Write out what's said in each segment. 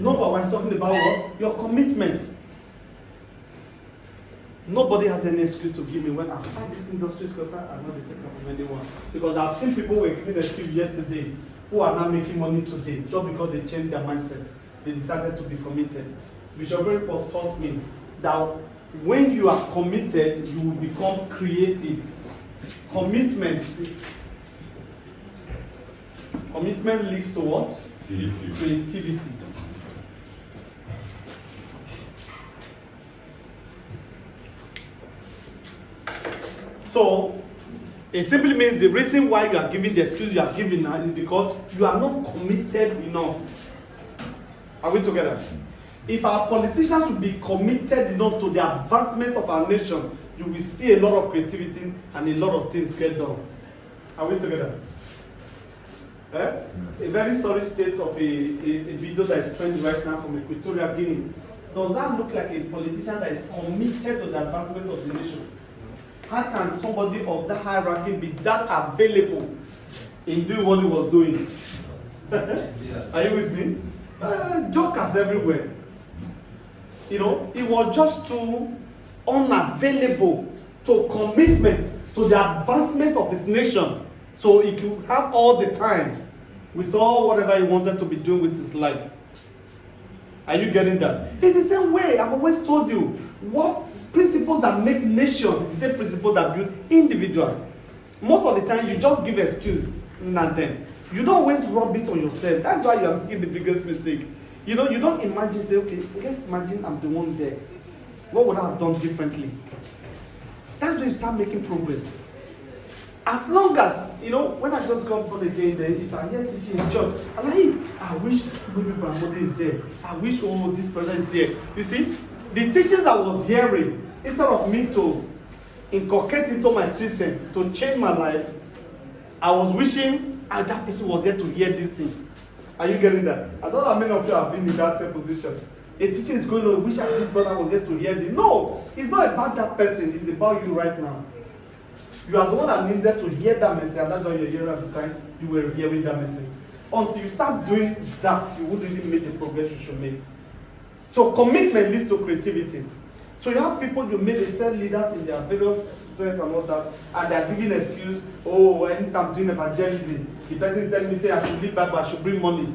Number one is talking about what? Your commitment. Nobody has any excuse to give me when I start this industry because I'm not taking from anyone. Because I've seen people who were giving excuse yesterday who are not making money today just because they changed their mindset. They decided to be committed. Bishop Paul taught me that when you are committed, you will become creative. Commitment leads to what? Creativity. So, it simply means the reason why you are giving the excuse you are giving now is because you are not committed enough. Are we together? If our politicians would be committed enough to the advancement of our nation, you will see a lot of creativity and a lot of things get done. Are we together? A very sorry state of a video that is trending right now from Equatorial Guinea. Does that look like a politician that is committed to the advancement of the nation? How can somebody of that hierarchy be that available in doing what he was doing? Are you with me? Jokers everywhere. You know, he was just too unavailable to commitment to the advancement of his nation. So he could have all the time with all whatever he wanted to be doing with his life. Are you getting that? It's the same way. I've always told you, what principles that make nations is the same principles that build individuals. Most of the time, you just give excuse, nothing. You don't always rub it on yourself. That's why you are making the biggest mistake. You know, you don't imagine, say, okay, let's imagine I'm the one there. What would I have done differently? That's when you start making progress. As long as, you know, when I just got born again, then if I hear teaching in church, I'm like, hey, I wish maybe grandmother is there. I wish, oh, this person is here. You see, the teachings I was hearing, instead of me to inculcate into my system, to change my life, I was wishing that person was there to hear this thing. Are you getting that? I don't know how many of you have been in that position. A teacher is going to wish that this brother was there to hear this. No, it's not about that person. It's about you right now. You are the one that needed to hear that message, and that's why you're here at the time you were hearing that message. Until you start doing that, you wouldn't really make the progress you should make. So commitment leads to creativity. So you have people you made a cell leaders in their various sense and all that, and they're giving an excuse, oh, anytime I'm doing evangelism, the person is telling me, say I should leave Bible, I should bring money.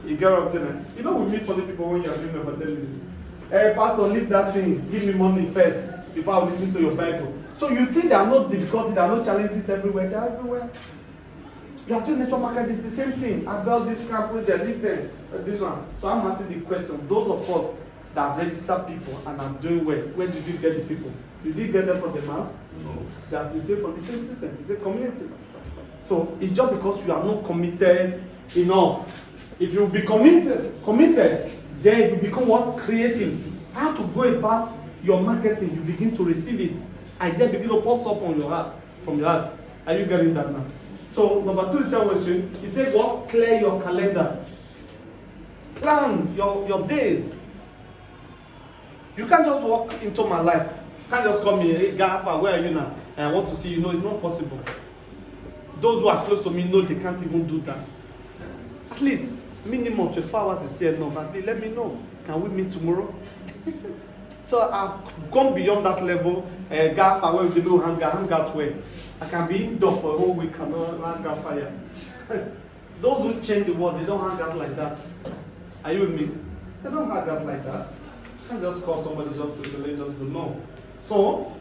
You get what I'm saying? You know we meet funny people when you're doing evangelism. Hey, pastor, leave that thing, give me money first, before I listen to your Bible. So you think there are no difficulties, there are no challenges everywhere, they're everywhere. You are doing nature market, it's the same thing. About this campus, they live there, this one. So I'm asking the question, those of us that register people and are doing well, where did you get the people? Did you get them from the mass? No. That's the same from the same system, the same community. So it's just because you are not committed enough. If you be committed, then you become what? Creative. How to go about your marketing, you begin to receive it. Idea begin to pop up on your heart, from your heart. Are you getting that now? So number 2 is question. He said, what? Clear your calendar. Plan your days. You can't just walk into my life. You can't just call me, hey, Gafa, where are you now? And I want to see you. No, it's not possible. Those who are close to me know they can't even do that. At least, minimum 24 hours is still enough. At least let me know. Can we meet tomorrow? So I've gone beyond that level. Gafa, where we do hang out where I can be indoor for a whole week and not hang out fire. Those who change the world, they don't hang out like that. Are you with me? They don't hang out like that. You can't just call somebody just to let just know. So,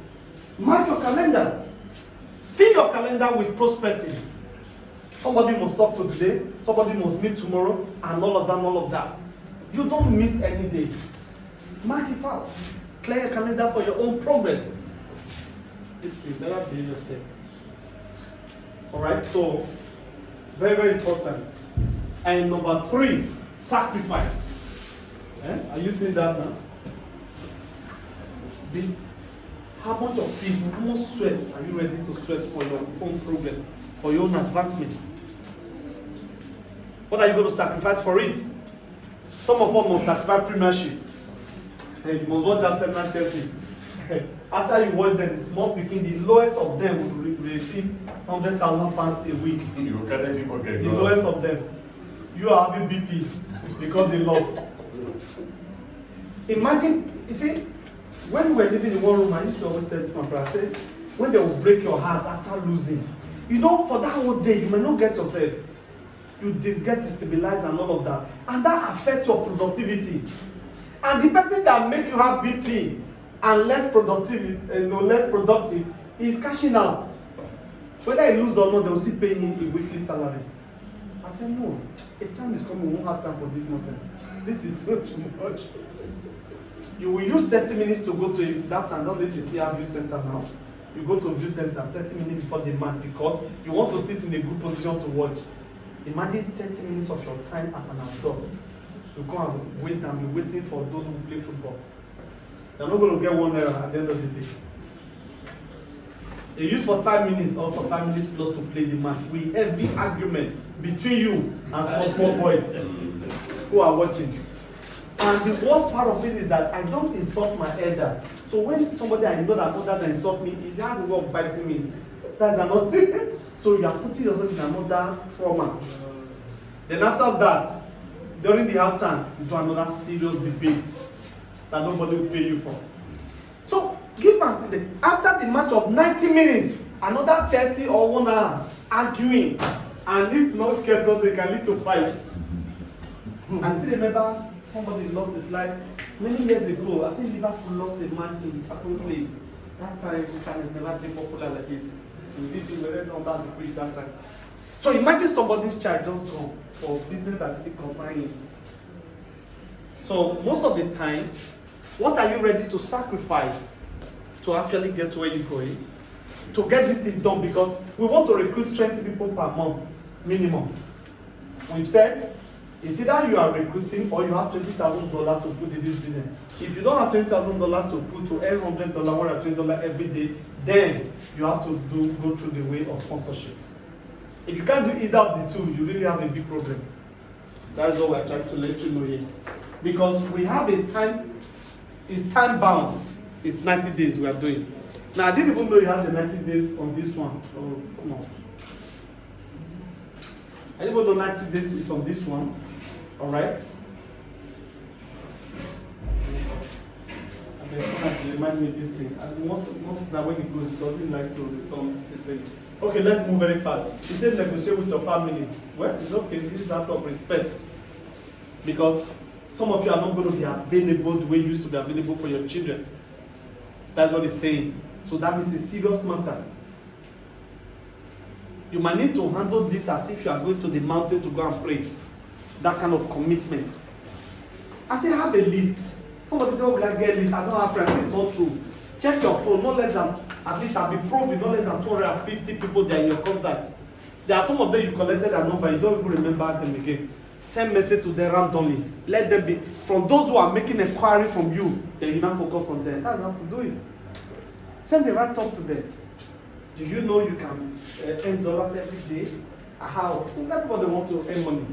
mark your calendar. Fill your calendar with prospecting. Somebody must talk to today, somebody must meet tomorrow, and all of that. You don't miss any day. Mark it out. Clear your calendar for your own progress. This thing, never be yourself. Alright, so very, very important. And number 3, sacrifice. Are you seeing that now? How much of it, how much sweat are you ready to sweat for your own progress, for your own advancement? What are you going to sacrifice for it? Some of us must sacrifice premiership. You must watch that Senate Chelsea. After you watch them, the small picking, the lowest of them will receive 100,000 pounds a week. The lowest of them. You are having BP because they lost. Imagine, you see, when we were living in one room, I used to always tell this my brother, I said, when they will break your heart after losing, you know, for that whole day, you may not get yourself. You get destabilized and all of that. And that affects your productivity. And the person that make you have BP and less productive is cashing out. Whether he lose or not, they will still pay him a weekly salary. I said, no, a time is coming, we won't have time for this nonsense. This is not too much. You will use 30 minutes to go to that and don't let you see our view center now. You go to view center 30 minutes before the match because you want to sit in a good position to watch. Imagine 30 minutes of your time as an adult. You go and wait and be waiting for those who play football. They're not going to get 1 error at the end of the day. They use for 5 minutes or for 5 minutes plus to play the match with heavy argument between you and small boys who are watching. And the worst part of it is that I don't insult my elders. So when somebody I know that others insult me, it has to work biting me. That's another. So you are putting yourself in another trauma. Then after that, during the halftime, you do another serious debate that nobody will pay you for. So give and take. After the match of 90 minutes, another 30 or 1 hour arguing. And if not careful, they can lead to fight. I still remember somebody lost his life many years ago. I think Liverpool lost a match in the Champions League. That time, which has never been popular like this. We did it very under the bridge that time. So imagine somebody's child just go for business that didn't concern him. So most of the time, what are you ready to sacrifice to actually get to where you're going? To get this thing done, because we want to recruit 20 people per month minimum. We've said it's either you are recruiting or you have $20,000 to put in this business. If you don't have $20,000 to put to every $100, $120 every day, then you have to go through the way of sponsorship. If you can't do either of the two, you really have a big problem. That is what we're trying to let you know here. Because we have a time, it's time bound. It's 90 days we are doing. Now, I didn't even know you had the 90 days on this one. Oh, come on. I didn't even know 90 days is on this one. All right? I mean, remind me of this thing. And most that when he goes, he doesn't like to return the thing. Okay, let's move very fast. He said negotiate with your family. Well, it's okay. This is out of respect. Because some of you are not going to be available the way you used to be available for your children. That's what he's saying. So that means a serious matter. You might need to handle this as if you are going to the mountain to go and pray. That kind of commitment. I say have a list. Somebody say, oh, will I get a list? I don't have friends. It's not true. Check your phone. No less than, at least I'll be proving, no less than 250 people that are in your contact. There are some of them you collected a number, you don't even remember them again. Send message to them randomly. Let them be. From those who are making inquiry from you, then you now focus on them. That's how to do it. Send the right talk to them. Do you know you can earn dollars every day? How? Everybody want to earn money.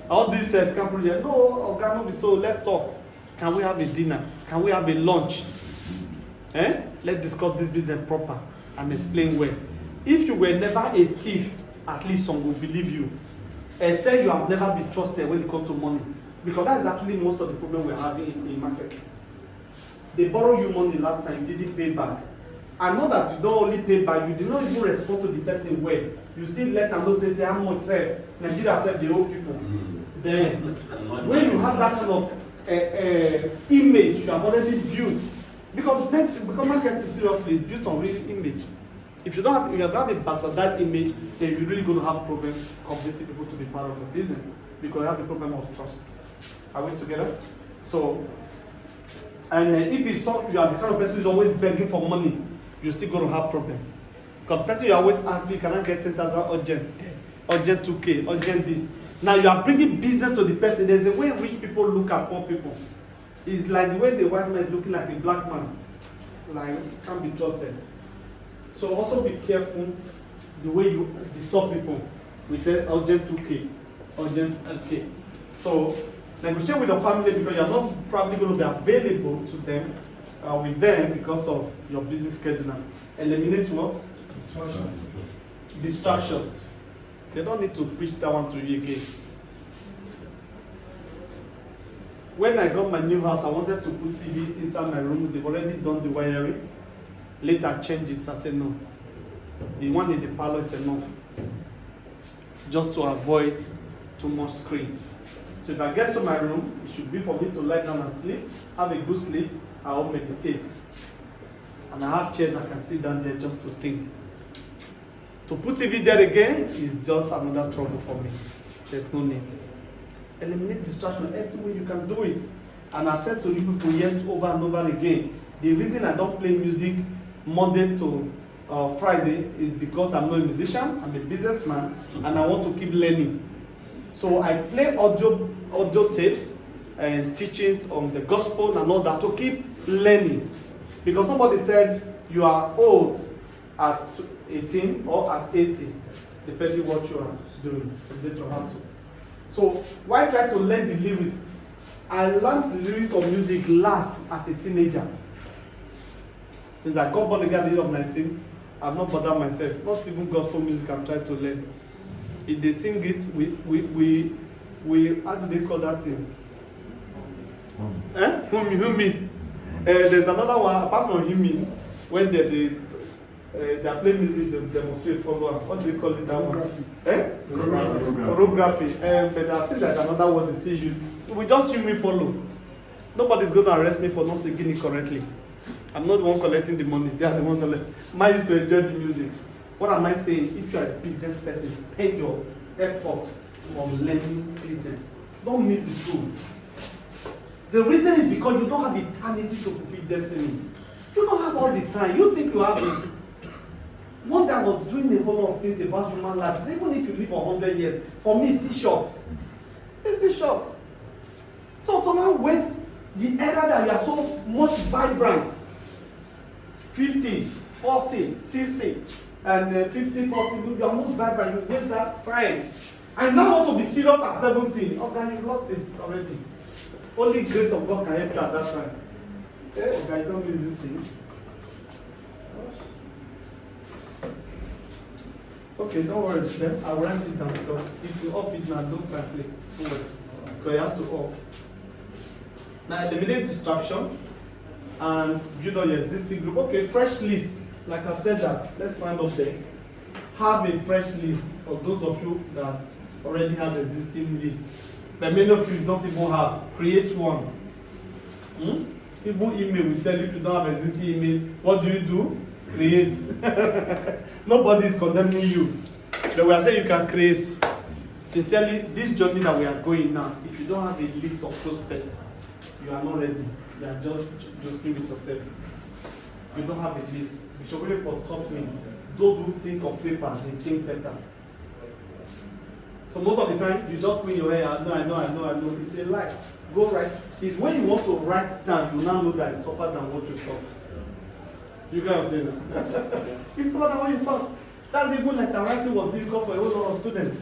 All these scam projects, no, okay, so let's talk. Can we have a dinner? Can we have a lunch? Let's discuss this business proper and explain well. If you were never a thief, at least some will believe you. And say you have never been trusted when it comes to money. Because that's actually most of the problem we're having in market. They borrow you money last time, you didn't pay back. And not that you don't only pay back, you did not even respond to the person well. You still let them know, say how much say Nigeria said the old people. Then when you have that kind of image you have already built, because marketing seriously is built on real image. If you don't have, you have a bastardized image, then you're really going to have problems convincing people to be part of a business because you have the problem of trust. Are we together? So, and if it's so, you are the kind of person who is always begging for money, you're still going to have problems. Because the person you always ask me, can I get 10,000 urgent 2K, urgent this. Now you are bringing business to the person. There's a way rich people look at poor people. It's like the way the white man is looking like a black man. Like, can't be trusted. So also be careful the way you disturb people with urgent 2K, urgent 10K. So negotiate with your family because you're not probably going to be available to them, with them because of your busy schedule. Eliminate what? Distractions. They don't need to preach that one to you again. when I got my new house, I wanted to put TV inside my room. They've already done the wiring. Later, I changed it. I said no. The one in the parlor is enough, just to avoid too much screen. So if I get to my room, it should be for me to lie down and sleep, have a good sleep, I'll meditate. And I have chairs I can sit down there just to think. To put TV there again is just another trouble for me. There's no need. Eliminate distraction every way you can do it. And I've said to you people yes over and over again, the reason I don't play music Monday to Friday is because I'm not a musician, I'm a businessman, and I want to keep learning. So I play audio tapes and teachings on the gospel and all that to keep learning. Because somebody said you are old at 18 or at 80, depending what you are doing. So why try to learn the lyrics? I learned the lyrics of music last as a teenager. Since I got born again at the age of 19, I've not bothered myself. Not even gospel music I'm trying to learn. If they sing it, we how do they call that thing? Hymn. There's another one, apart from hymn, when they are playing music, they demonstrate follow. What do they call it? That one? Choreography. But I think there's another word they still use. We just hymn follow. Nobody's going to arrest me for not singing it correctly. I'm not the one collecting the money. They are the one collecting. Mine is to enjoy the music. What am I saying? If you are a business person, spend your effort on learning business. Don't miss the tool. The reason is because you don't have eternity to fulfill destiny. You don't have all the time. You think you have it. One day I was doing a whole lot of things about human life. Even if you live for 100 years, for me it's still short. It's still short. So to now waste the era that you are so much vibrant, 50, 40, 60, and 50, 40, you are most vibrant, you waste that time. I now want to be serious at 17. Okay, you've lost it already. Only grace of God can help you at that time. Okay, don't miss this thing. Okay, don't worry then. I'll write it down because if you off it now, don't try please. Don't worry. Because you have to off. Now eliminate distraction and build on your existing group. Okay, fresh list. Like I've said that. Let's find up there. Have a fresh list for those of you that already have existing list. But many of you don't even have. Create one. Even email will tell you if you don't have existing email. What do? Create. Nobody is condemning you. But we are saying you can create. Sincerely, this journey that we are going now, if you don't have a list of prospects, you are not ready. You are just with yourself. You don't have a list. Bishop William taught me, those who think of paper, they think better. So most of the time, you just put your head, I know. It's a lie. Go write. It's when you want to write down, you now know that it's tougher than what you thought. You get what I'm saying? It's tougher than what you thought. That's even like the writing was difficult for a whole lot of students.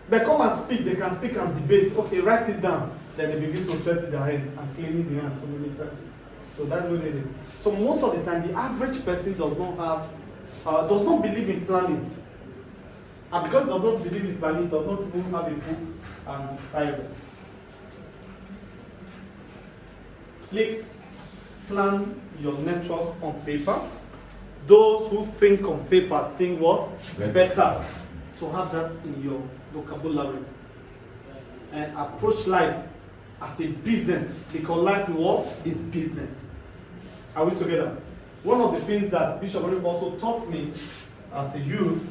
They come and speak, they can speak and debate. Okay, write it down. Then they begin to sweat their head and cleaning the hands so many times. So that's what they do. So most of the time, the average person does not believe in planning. And because does not believe in planning, does not even have a book and Bible. Please plan your network on paper. Those who think on paper think what? Better. So have that in your vocabulary. And approach life as a business, because life is business. Are we together? One of the things that Bishop William also taught me as a youth,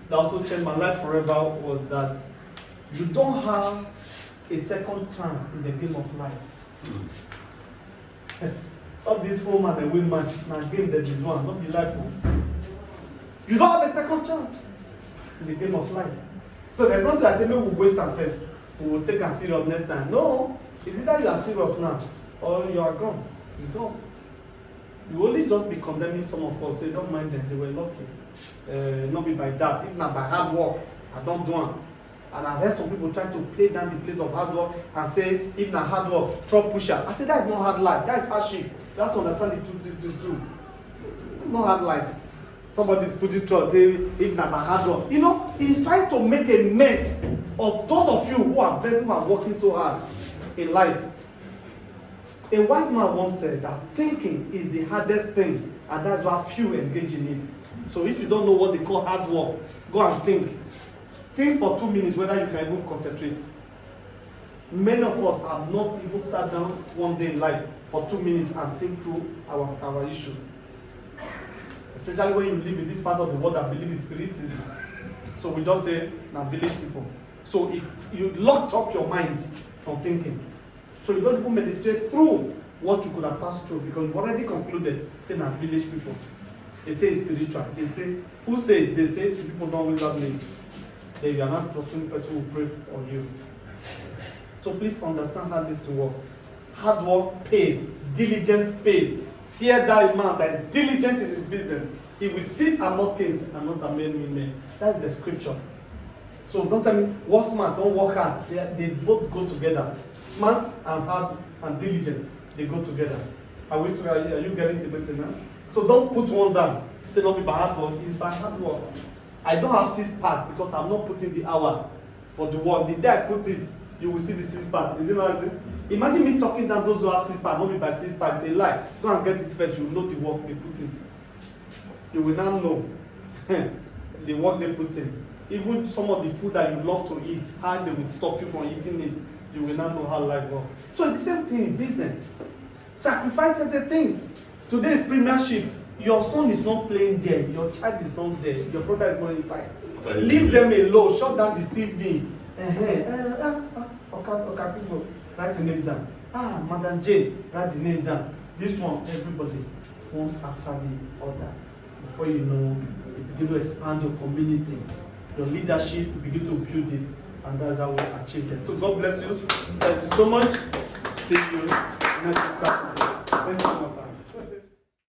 that also changed my life forever, was that you don't have a second chance in the game of life. All this home and away match, now game that is one, not be life. You don't have a second chance in the game of life. So there's not that maybe we'll waste our first, we will take us serious next time. No, it's either you are serious now or you are gone. It's gone. You only just be condemning some of us, say, don't mind them, they were lucky. Not be by that. If not by hard work, I don't do it. And I've heard some people try to play down the place of hard work and say, if not hard work, truck pusher. I say, that is not hard life, that is hardship. You have to understand the two. It's not hard life. Somebody's putting truck, if not by hard work. You know, he's trying to make a mess of those of you who are working so hard in life. A wise man once said that thinking is the hardest thing, and that's why few engage in it. So if you don't know what they call hard work, go and think. Think for 2 minutes whether you can even concentrate. Many of us have not even sat down one day in life for 2 minutes and think through our issue. Especially when you live in this part of the world that believe in spiritism. So we just say, now village people. So you locked up your mind from thinking. So you don't even meditate through what you could have passed through because you've already concluded, say, now village people. They say it's spiritual. They say, who say? They say people don't without me. Then you are not trusting the person who will pray for you. So please understand how this thing works. Hard work pays, diligence pays. See that man that is diligent in his business. He will sit among kings and not among men. That's the scripture. So don't tell me, work smart, don't work hard. They both go together. Smart and hard and diligence, they go together. Are you getting the message now? So don't put one down. Say not be by hard work, it's by hard work. I don't have 6 parts because I'm not putting the hours for the work. The day I put it, you will see the 6 parts. Is it not it? Imagine me talking down those who have 6 parts, not be by 6 parts. It's a lie. Go and get it first, you will know the work they put in. You will now know the work they put in. Even some of the food that you love to eat, how they will stop you from eating it, you will now know how life works. So it's the same thing in business. Sacrifice certain things. Today is premiership. Your son is not playing there. Your child is not there. Your brother is not inside. Leave them alone. Shut down the TV. Okay, people, write the name down. Madam Jane, write the name down. This one, everybody, one after the other. Before you know, you begin to expand your community. Your leadership, you begin to build it. And that's how we achieve it. So God bless you. Thank you so much. See you next Saturday. Thank you so much.